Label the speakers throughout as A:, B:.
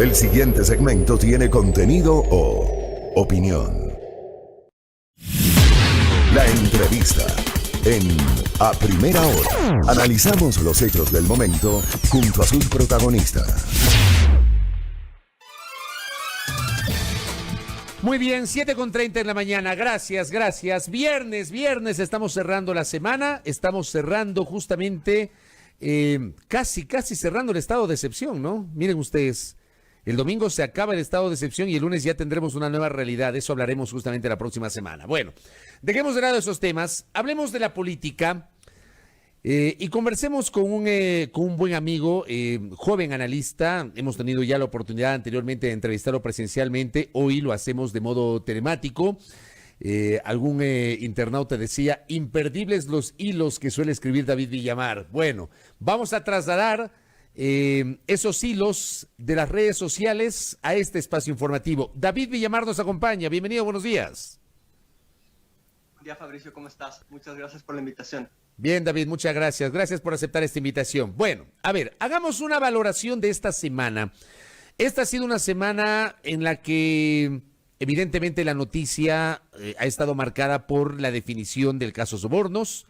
A: El siguiente segmento tiene contenido o opinión. La entrevista en A Primera Hora. Analizamos los hechos del momento junto a sus protagonistas.
B: Muy bien, 7:30 en la mañana, gracias. Viernes, estamos cerrando la semana, estamos cerrando justamente, casi cerrando el estado de excepción, ¿no? Miren ustedes, el domingo se acaba el estado de excepción y el lunes ya tendremos una nueva realidad, de eso hablaremos justamente la próxima semana. Bueno, dejemos de lado esos temas, hablemos de la política. Y conversemos con un buen amigo, joven analista. Hemos tenido ya la oportunidad anteriormente de entrevistarlo presencialmente. Hoy lo hacemos de modo telemático. Algún internauta decía, imperdibles los hilos que suele escribir David Villamar. Bueno, vamos a trasladar esos hilos de las redes sociales a este espacio informativo. David Villamar nos acompaña. Bienvenido, buenos días.
C: Buen día, Fabricio, ¿cómo estás? Muchas gracias por la invitación.
B: Bien, David, muchas gracias. Gracias por aceptar esta invitación. Bueno, a ver, hagamos una valoración de esta semana. Esta ha sido una semana en la que evidentemente la noticia ha estado marcada por la definición del caso Sobornos.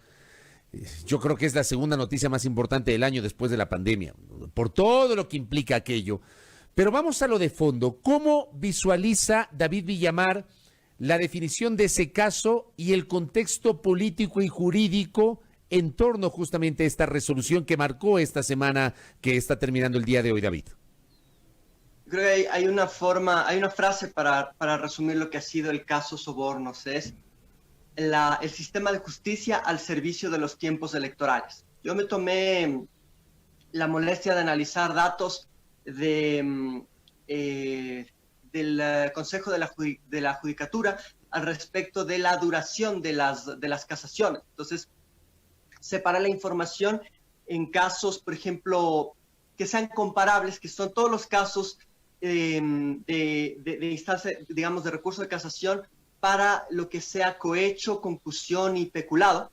B: Yo creo que es la segunda noticia más importante del año después de la pandemia, por todo lo que implica aquello. Pero vamos a lo de fondo. ¿Cómo visualiza David Villamar la definición de ese caso y el contexto político y jurídico en torno justamente a esta resolución que marcó esta semana que está terminando el día de hoy, David?
C: Creo que hay una frase para resumir lo que ha sido el caso Sobornos, es el sistema de justicia al servicio de los tiempos electorales. Yo me tomé la molestia de analizar datos del Consejo de la Judicatura al respecto de la duración de las casaciones. Entonces, separar la información en casos, por ejemplo, que sean comparables, que son todos los casos de instancia, digamos, de recurso de casación para lo que sea cohecho, concusión y peculado.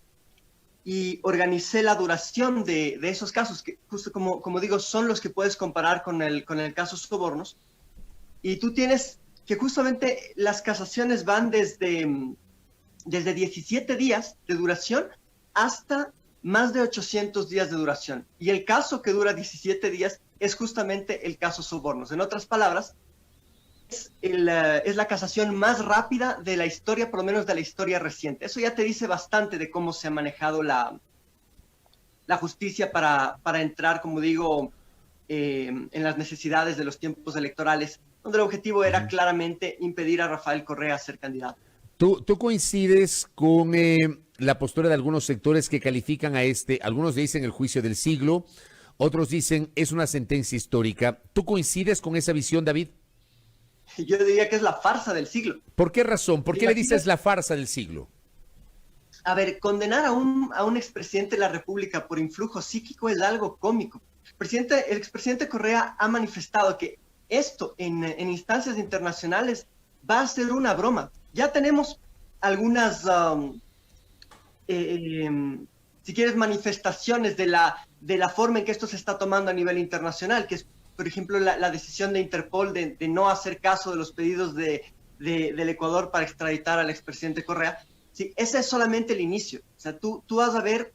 C: Y organicé la duración de esos casos, que justo como digo, son los que puedes comparar con el caso Sobornos. Y tú tienes que justamente las casaciones van desde 17 días de duración hasta más de 800 días de duración. Y el caso que dura 17 días es justamente el caso Sobornos. En otras palabras, es la casación más rápida de la historia, por lo menos de la historia reciente. Eso ya te dice bastante de cómo se ha manejado la justicia para entrar, como digo, en las necesidades de los tiempos electorales, donde el objetivo era claramente impedir a Rafael Correa ser candidato.
B: ¿Tú coincides con la postura de algunos sectores que califican a algunos dicen el juicio del siglo, otros dicen es una sentencia histórica? ¿Tú coincides con esa visión, David?
C: Yo diría que es la farsa del siglo.
B: ¿Por qué razón? ¿Por qué le dices la farsa del siglo?
C: A ver, condenar a un expresidente de la República por influjo psíquico es algo cómico. El expresidente Correa ha manifestado que esto en instancias internacionales va a ser una broma. Ya tenemos algunas, si quieres, manifestaciones de la forma en que esto se está tomando a nivel internacional, que es, por ejemplo, la decisión de Interpol de no hacer caso de los pedidos del Ecuador para extraditar al expresidente Correa. Sí, ese es solamente el inicio. O sea, tú vas a ver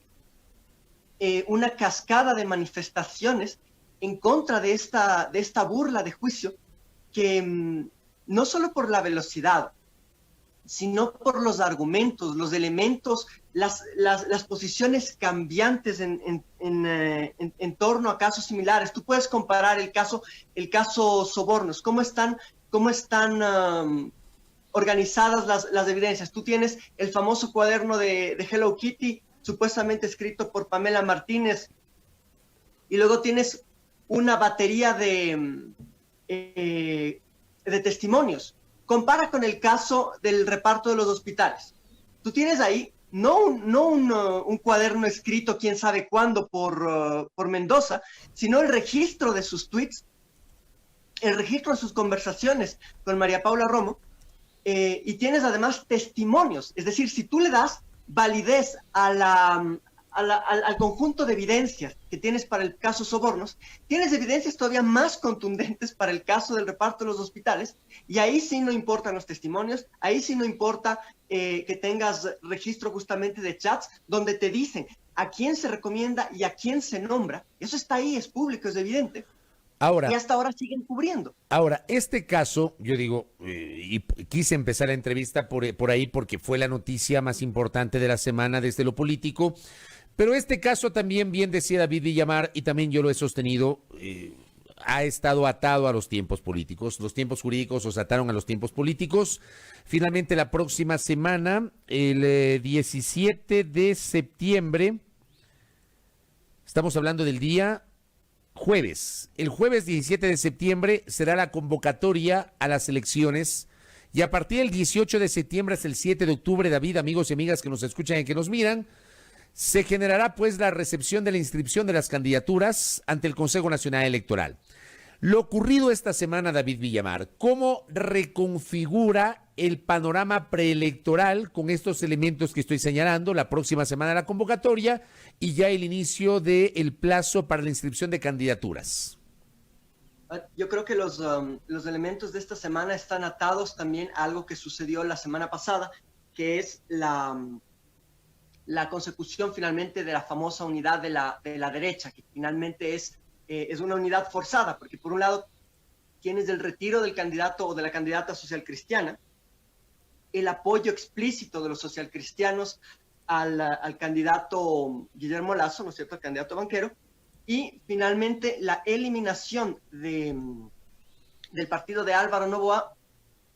C: una cascada de manifestaciones en contra de esta burla de juicio que no solo por la velocidad, sino por los argumentos, los elementos, las posiciones cambiantes en torno a casos similares. Tú puedes comparar el caso Sobornos, cómo están organizadas las evidencias. Tú tienes el famoso cuaderno de Hello Kitty, supuestamente escrito por Pamela Martínez, y luego tienes una batería de testimonios. Compara con el caso del reparto de los hospitales. Tú tienes ahí no un cuaderno escrito quién sabe cuándo por Mendoza, sino el registro de sus tweets, el registro de sus conversaciones con María Paula Romo, y tienes además testimonios. Es decir, si tú le das validez a al conjunto de evidencias que tienes para el caso Sobornos, tienes evidencias todavía más contundentes para el caso del reparto de los hospitales, y ahí sí no importan los testimonios, ahí sí no importa que tengas registro justamente de chats donde te dicen a quién se recomienda y a quién se nombra. Eso está ahí, es público, es evidente.
B: Ahora,
C: y hasta ahora siguen cubriendo.
B: Ahora, este caso, yo digo, y quise empezar la entrevista por ahí porque fue la noticia más importante de la semana desde lo político, pero este caso también, bien decía David Villamar, y también yo lo he sostenido, ha estado atado a los tiempos políticos. Los tiempos jurídicos los ataron a los tiempos políticos. Finalmente, la próxima semana, el 17 de septiembre, estamos hablando del día jueves. El jueves 17 de septiembre será la convocatoria a las elecciones, y a partir del 18 de septiembre hasta el 7 de octubre, David, amigos y amigas que nos escuchan y que nos miran, se generará pues la recepción de la inscripción de las candidaturas ante el Consejo Nacional Electoral. Lo ocurrido esta semana, David Villamar, ¿cómo reconfigura el panorama preelectoral con estos elementos que estoy señalando? La próxima semana la convocatoria y ya el inicio del plazo para la inscripción de candidaturas.
C: Yo creo que los elementos de esta semana están atados también a algo que sucedió la semana pasada, que es la consecución finalmente de la famosa unidad de la derecha, que finalmente es una unidad forzada, porque por un lado tienes el retiro del candidato o de la candidata socialcristiana, el apoyo explícito de los socialcristianos al candidato Guillermo Lasso, ¿no es cierto?, al candidato banquero, y finalmente la eliminación del partido de Álvaro Noboa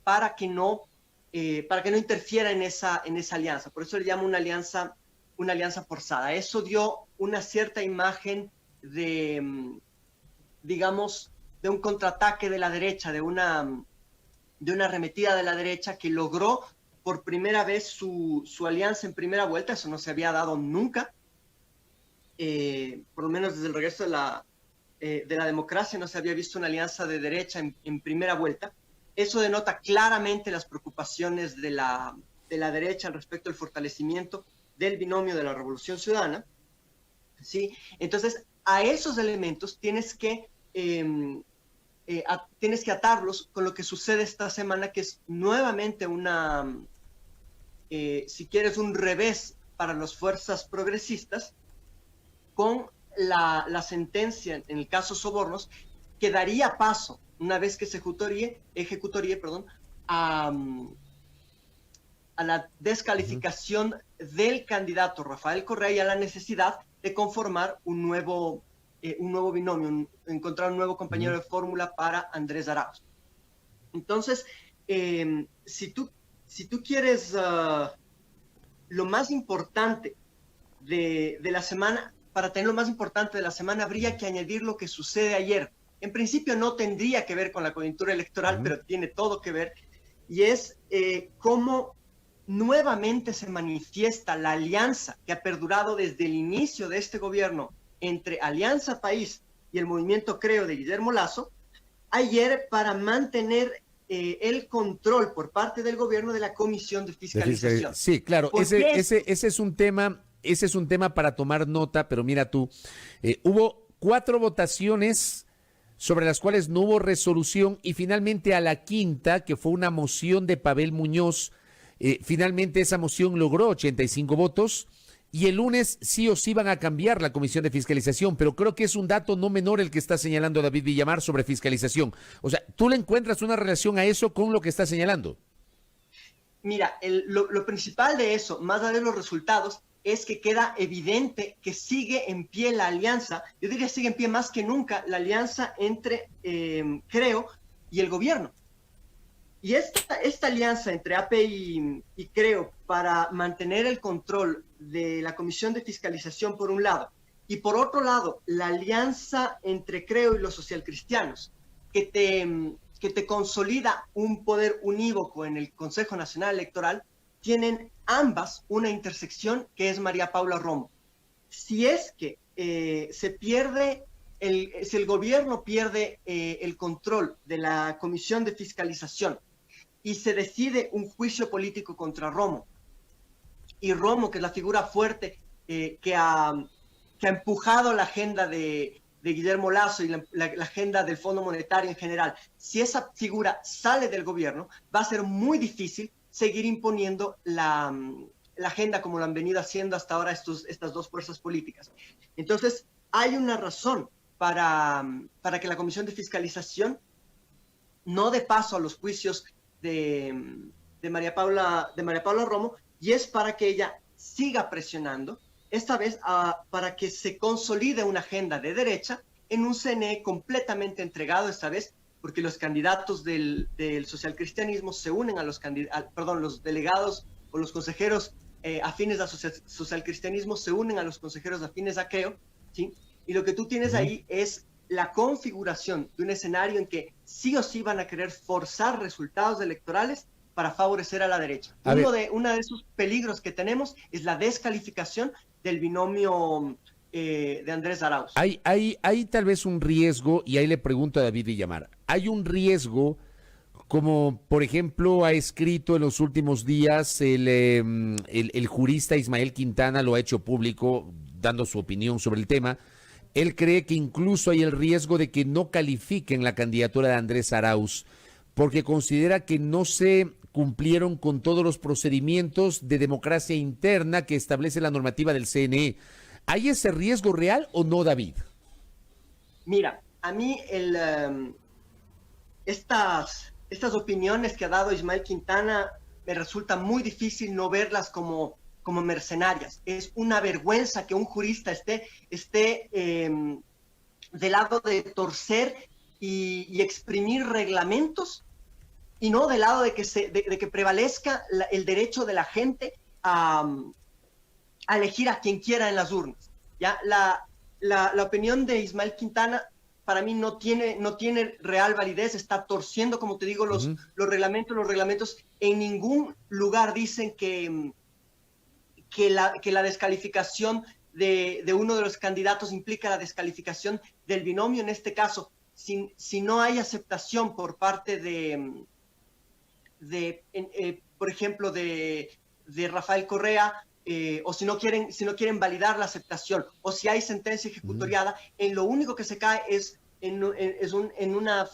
C: para que no interfiera en esa alianza. Por eso le llamo una alianza forzada. Eso dio una cierta imagen de, digamos, de un contraataque de la derecha, de una arremetida de la derecha que logró por primera vez su alianza en primera vuelta. Eso no se había dado nunca, por lo menos desde el regreso de la democracia no se había visto una alianza de derecha en primera vuelta. Eso denota claramente las preocupaciones de la derecha al respecto del fortalecimiento del binomio de la Revolución Ciudadana, ¿sí? Entonces, a esos elementos tienes que atarlos con lo que sucede esta semana, que es nuevamente si quieres, un revés para las fuerzas progresistas, con la sentencia en el caso Sobornos, que daría paso, una vez que se ejecutaría, a la descalificación del candidato Rafael Correa y a la necesidad de conformar un nuevo binomio, encontrar un nuevo compañero de fórmula para Andrés Arauz. Entonces, si tú quieres lo más importante de la semana, para tener lo más importante de la semana, habría que añadir lo que sucede ayer. En principio no tendría que ver con la coyuntura electoral, pero tiene todo que ver, y es cómo nuevamente se manifiesta la alianza que ha perdurado desde el inicio de este gobierno entre Alianza País y el movimiento Creo de Guillermo Lasso, ayer, para mantener el control por parte del gobierno de la Comisión de Fiscalización.
B: Sí, claro, ese es un tema para tomar nota, pero mira tú, hubo 4 votaciones sobre las cuales no hubo resolución, y finalmente a la quinta, que fue una moción de Pavel Muñoz, finalmente esa moción logró 85 votos, y el lunes sí o sí van a cambiar la Comisión de Fiscalización, pero creo que es un dato no menor el que está señalando David Villamar sobre fiscalización. O sea, ¿tú le encuentras una relación a eso con lo que está señalando?
C: Mira, lo principal de eso, más allá de los resultados, es que queda evidente que sigue en pie la alianza. Yo diría sigue en pie más que nunca la alianza entre Creo y el gobierno. Y esta alianza entre AP y Creo para mantener el control de la Comisión de Fiscalización por un lado, y por otro lado la alianza entre Creo y los socialcristianos, que te consolida un poder unívoco en el Consejo Nacional Electoral, tienen ambas una intersección que es María Paula Romo. Si es que si el gobierno pierde el control de la Comisión de Fiscalización y se decide un juicio político contra Romo, y Romo, que es la figura fuerte que ha empujado la agenda de Guillermo Lasso y la agenda del Fondo Monetario en general, si esa figura sale del gobierno, va a ser muy difícil seguir imponiendo la agenda como lo han venido haciendo hasta ahora estas dos fuerzas políticas. Entonces, hay una razón para que la Comisión de Fiscalización no dé paso a los juicios de María Paula Romo, y es para que ella siga presionando, esta vez para que se consolide una agenda de derecha en un CNE completamente entregado, esta vez porque los candidatos del socialcristianismo se unen a los delegados o los consejeros afines al socialcristianismo se unen a los consejeros afines a Creo, ¿sí? Y lo que tú tienes ahí es la configuración de un escenario en que sí o sí van a querer forzar resultados electorales para favorecer a la derecha. Uno de esos peligros que tenemos es la descalificación del binomio de Andrés Arauz.
B: Hay tal vez un riesgo, y ahí le pregunto a David Villamar, hay un riesgo, como por ejemplo ha escrito en los últimos días el jurista Ismael Quintana, lo ha hecho público dando su opinión sobre el tema. Él cree que incluso hay el riesgo de que no califiquen la candidatura de Andrés Arauz, porque considera que no se cumplieron con todos los procedimientos de democracia interna que establece la normativa del CNE. ¿Hay ese riesgo real o no, David?
C: Mira, a mí estas opiniones que ha dado Ismael Quintana me resulta muy difícil no verlas como mercenarias. Es una vergüenza que un jurista esté del lado de torcer y exprimir reglamentos, y no del lado de que prevalezca el derecho de la gente a elegir a quien quiera en las urnas. ¿Ya? La opinión de Ismael Quintana para mí no tiene real validez, está torciendo, como te digo, los reglamentos. Los reglamentos en ningún lugar dicen que la descalificación de uno de los candidatos implica la descalificación del binomio. En este caso, si no hay aceptación por parte por ejemplo, de Rafael Correa, o si no quieren validar la aceptación, o si hay sentencia ejecutoriada, en lo único que se cae es en una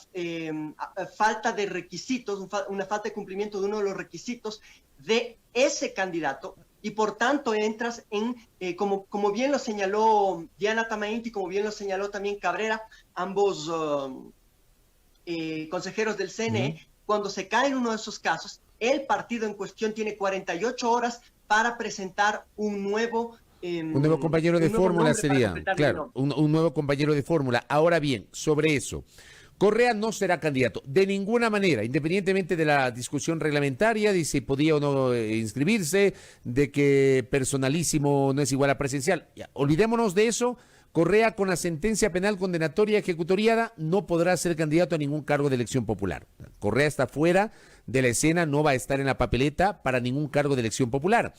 C: falta de requisitos, una falta de cumplimiento de uno de los requisitos de ese candidato, y por tanto entras en, como bien lo señaló Diana Tamainti, como bien lo señaló también Cabrera, ambos consejeros del CNE, cuando se cae en uno de esos casos, el partido en cuestión tiene 48 horas para presentar un nuevo
B: compañero de fórmula sería, claro, un nuevo compañero de fórmula. Ahora bien, sobre eso, Correa no será candidato de ninguna manera, independientemente de la discusión reglamentaria, de si podía o no inscribirse, de que personalísimo no es igual a presencial. Ya, olvidémonos de eso. Correa, con la sentencia penal condenatoria ejecutoriada, no podrá ser candidato a ningún cargo de elección popular. Correa está fuera de la escena, no va a estar en la papeleta para ningún cargo de elección popular.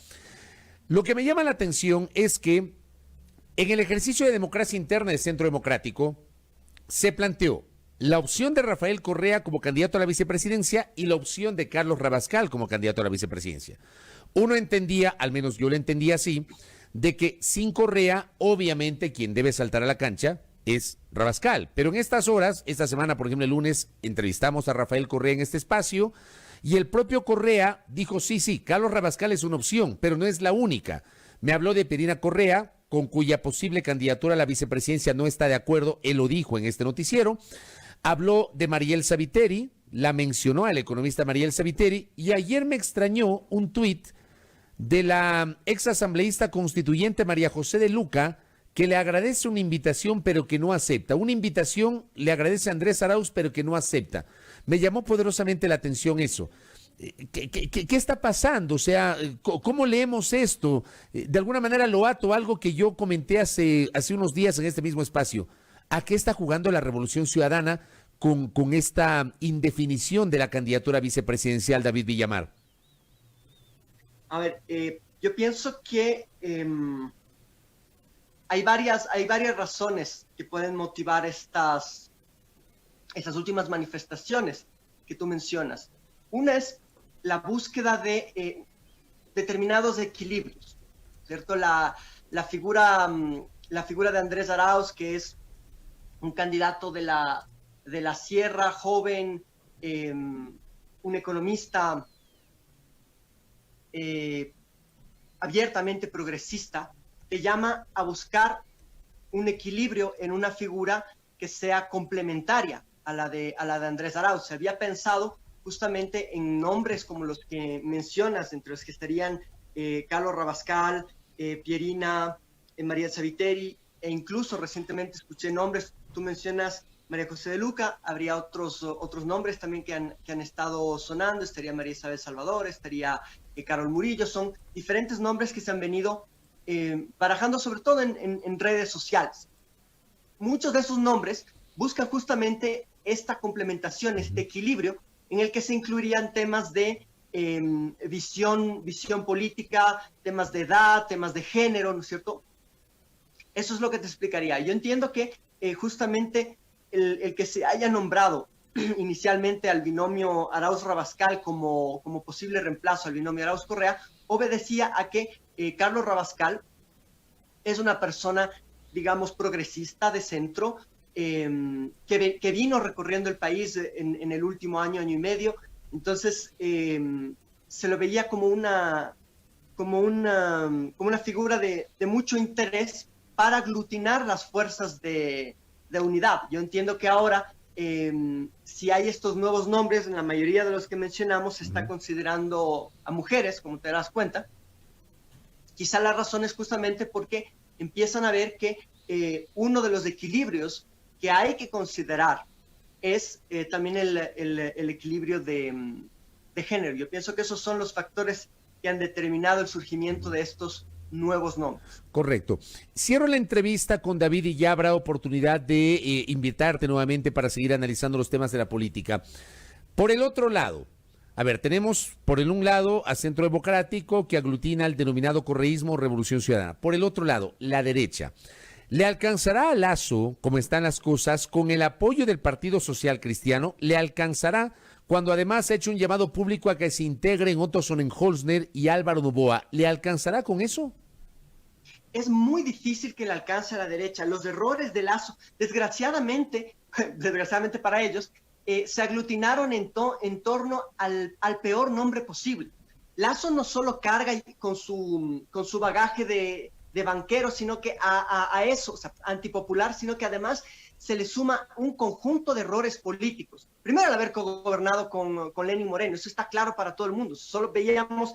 B: Lo que me llama la atención es que en el ejercicio de democracia interna del Centro Democrático se planteó la opción de Rafael Correa como candidato a la vicepresidencia y la opción de Carlos Rabascal como candidato a la vicepresidencia. Uno entendía, al menos yo lo entendía así, de que sin Correa, obviamente, quien debe saltar a la cancha es Rabascal. Pero en estas horas, esta semana, por ejemplo, el lunes, entrevistamos a Rafael Correa en este espacio y el propio Correa dijo, sí, Carlos Rabascal es una opción, pero no es la única. Me habló de Perina Correa, con cuya posible candidatura a la vicepresidencia no está de acuerdo, él lo dijo en este noticiero. Habló de Mariel Saviteri, la mencionó al economista Mariel Saviteri, y ayer me extrañó un tuit de la ex asambleísta constituyente María José de Luca, que le agradece una invitación pero que no acepta. Una invitación le agradece a Andrés Arauz pero que no acepta. Me llamó poderosamente la atención eso. ¿Qué está pasando? O sea, ¿cómo leemos esto? De alguna manera lo ato a algo que yo comenté hace unos días en este mismo espacio. ¿A qué está jugando la Revolución Ciudadana con esta indefinición de la candidatura vicepresidencial, David Villamar?
C: A ver, yo pienso que hay varias razones que pueden motivar estas últimas manifestaciones que tú mencionas. Una es la búsqueda de determinados equilibrios, ¿cierto? la figura de Andrés Arauz, que es un candidato de la Sierra, joven, un economista abiertamente progresista, te llama a buscar un equilibrio en una figura que sea complementaria a la de Andrés Arauz. Se había pensado justamente en nombres como los que mencionas, entre los que estarían Carlos Rabascal, Pierina, María Saviteri, e incluso recientemente escuché nombres, tú mencionas María José de Luca, habría otros nombres también que han estado sonando, estaría María Isabel Salvador, estaría Carol Murillo, son diferentes nombres que se han venido barajando sobre todo en redes sociales. Muchos de esos nombres buscan justamente esta complementación, este equilibrio, en el que se incluirían temas de visión política, temas de edad, temas de género, ¿no es cierto? Eso es lo que te explicaría. Yo entiendo que justamente el que se haya nombrado inicialmente al binomio Arauz-Rabascal como posible reemplazo al binomio Arauz-Correa obedecía a que Carlos Rabascal es una persona, digamos, progresista de centro, que vino recorriendo el país en el último año y medio. Entonces se lo veía como una figura de mucho interés para aglutinar las fuerzas de unidad. Yo entiendo que ahora, si hay estos nuevos nombres, en la mayoría de los que mencionamos se está considerando a mujeres, como te das cuenta. Quizá la razón es justamente porque empiezan a ver que uno de los equilibrios que hay que considerar es también el equilibrio de género. Yo pienso que esos son los factores que han determinado el surgimiento de estos nuevos nombres.
B: Correcto. Cierro la entrevista con David y ya habrá oportunidad de invitarte nuevamente para seguir analizando los temas de la política. Por el otro lado, a ver, tenemos por el un lado a Centro Democrático, que aglutina el denominado correísmo o Revolución Ciudadana. Por el otro lado, la derecha. ¿Le alcanzará a Lasso, como están las cosas, con el apoyo del Partido Social Cristiano? ¿Le alcanzará cuando además ha hecho un llamado público a que se integren Otto Sonnenholzner y Álvaro Noboa? ¿Le alcanzará con eso?
C: Es muy difícil que le alcance a la derecha. Los errores de Lasso, desgraciadamente para ellos, se aglutinaron en torno al peor nombre posible. Lasso no solo carga con su bagaje de banquero, sino que a eso, o sea, antipopular, sino que además se le suma un conjunto de errores políticos. Primero, el haber gobernado con Lenín Moreno, eso está claro para todo el mundo. Solo veíamos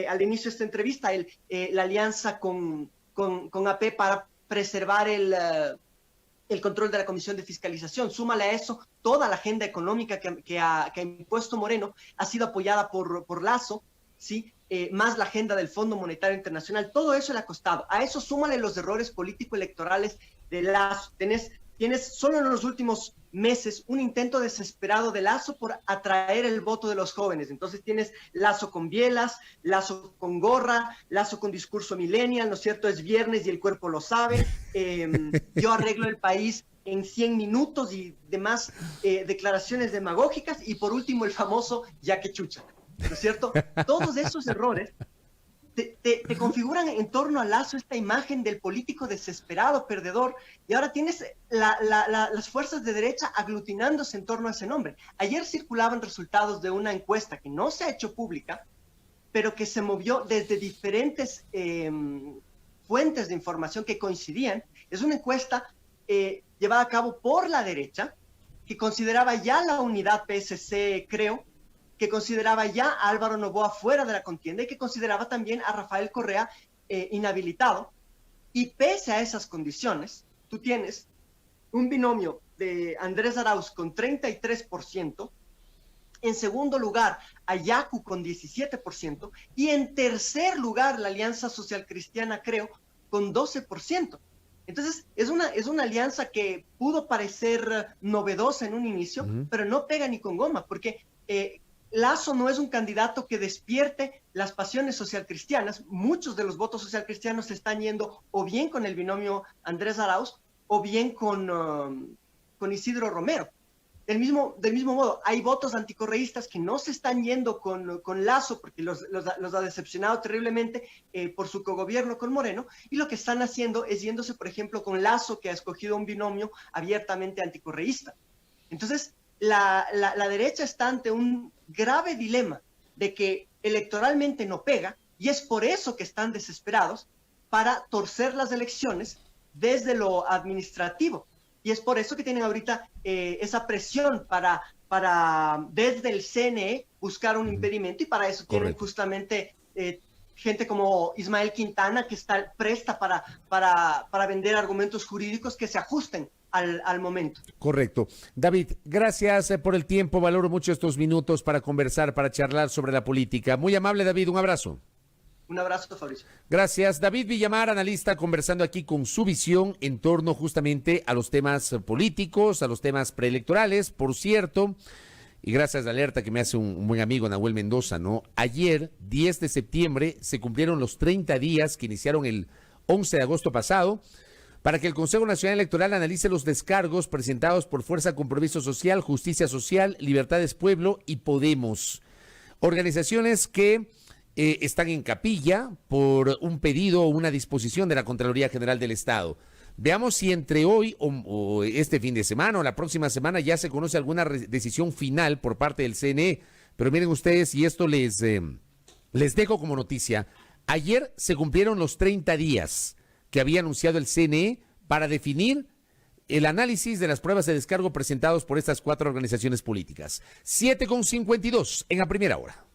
C: al inicio de esta entrevista la alianza con AP para preservar el control de la Comisión de Fiscalización. Súmale a eso toda la agenda económica que ha impuesto Moreno, ha sido apoyada por Lasso, ¿sí? Más la agenda del Fondo Monetario Internacional. Todo eso le ha costado. A eso súmale los errores político-electorales de Lasso. Tienes solo en los últimos meses un intento desesperado de Lasso por atraer el voto de los jóvenes. Entonces tienes Lasso con bielas, Lasso con gorra, Lasso con discurso millennial, ¿no es cierto? Es viernes y el cuerpo lo sabe. Yo arreglo el país en 100 minutos y demás declaraciones demagógicas. Y por último, el famoso ya que chucha, ¿no es cierto? Todos esos errores te configuran en torno a Lasso esta imagen del político desesperado, perdedor, y ahora tienes las fuerzas de derecha aglutinándose en torno a ese nombre. Ayer circulaban resultados de una encuesta que no se ha hecho pública, pero que se movió desde diferentes fuentes de información que coincidían. Es una encuesta llevada a cabo por la derecha, que consideraba ya la unidad PSC, creo, que consideraba ya a Álvaro Noboa fuera de la contienda y que consideraba también a Rafael Correa inhabilitado. Y pese a esas condiciones, tú tienes un binomio de Andrés Arauz con 33%, en segundo lugar a Yacu con 17% y en tercer lugar la Alianza Social Cristiana, creo, con 12%. Entonces, es una alianza que pudo parecer novedosa en un inicio, pero no pega ni con goma, porque Lasso no es un candidato que despierte las pasiones socialcristianas. Muchos de los votos socialcristianos se están yendo o bien con el binomio Andrés Arauz o bien con Isidro Romero. del mismo modo, hay votos anticorreístas que no se están yendo con Lazo porque los ha decepcionado terriblemente por su cogobierno con Moreno, y lo que están haciendo es yéndose, por ejemplo, con Lazo, que ha escogido un binomio abiertamente anticorreísta. Entonces, la derecha está ante un grave dilema de que electoralmente no pega, y es por eso que están desesperados para torcer las elecciones desde lo administrativo. Y es por eso que tienen ahorita esa presión para desde el CNE buscar un impedimento, y para eso tienen justamente gente como Ismael Quintana, que está presta para vender argumentos jurídicos que se ajusten al momento.
B: Correcto. David, gracias por el tiempo. Valoro mucho estos minutos para conversar, para charlar sobre la política. Muy amable, David. Un abrazo.
C: Un abrazo, Fabricio.
B: Gracias. David Villamar, analista, conversando aquí con su visión en torno justamente a los temas políticos, a los temas preelectorales, por cierto, y gracias a la alerta que me hace un buen amigo, Nahuel Mendoza, ¿no? Ayer, 10 de septiembre, se cumplieron los 30 días que iniciaron el 11 de agosto pasado para que el Consejo Nacional Electoral analice los descargos presentados por Fuerza Compromiso Social, Justicia Social, Libertades Pueblo y Podemos. Organizaciones que están en capilla por un pedido o una disposición de la Contraloría General del Estado. Veamos si entre hoy o este fin de semana o la próxima semana ya se conoce alguna decisión final por parte del CNE. Pero miren ustedes, y esto les dejo como noticia, ayer se cumplieron los 30 días que había anunciado el CNE para definir el análisis de las pruebas de descargo presentados por estas 4 organizaciones políticas. 7:52 en la primera hora.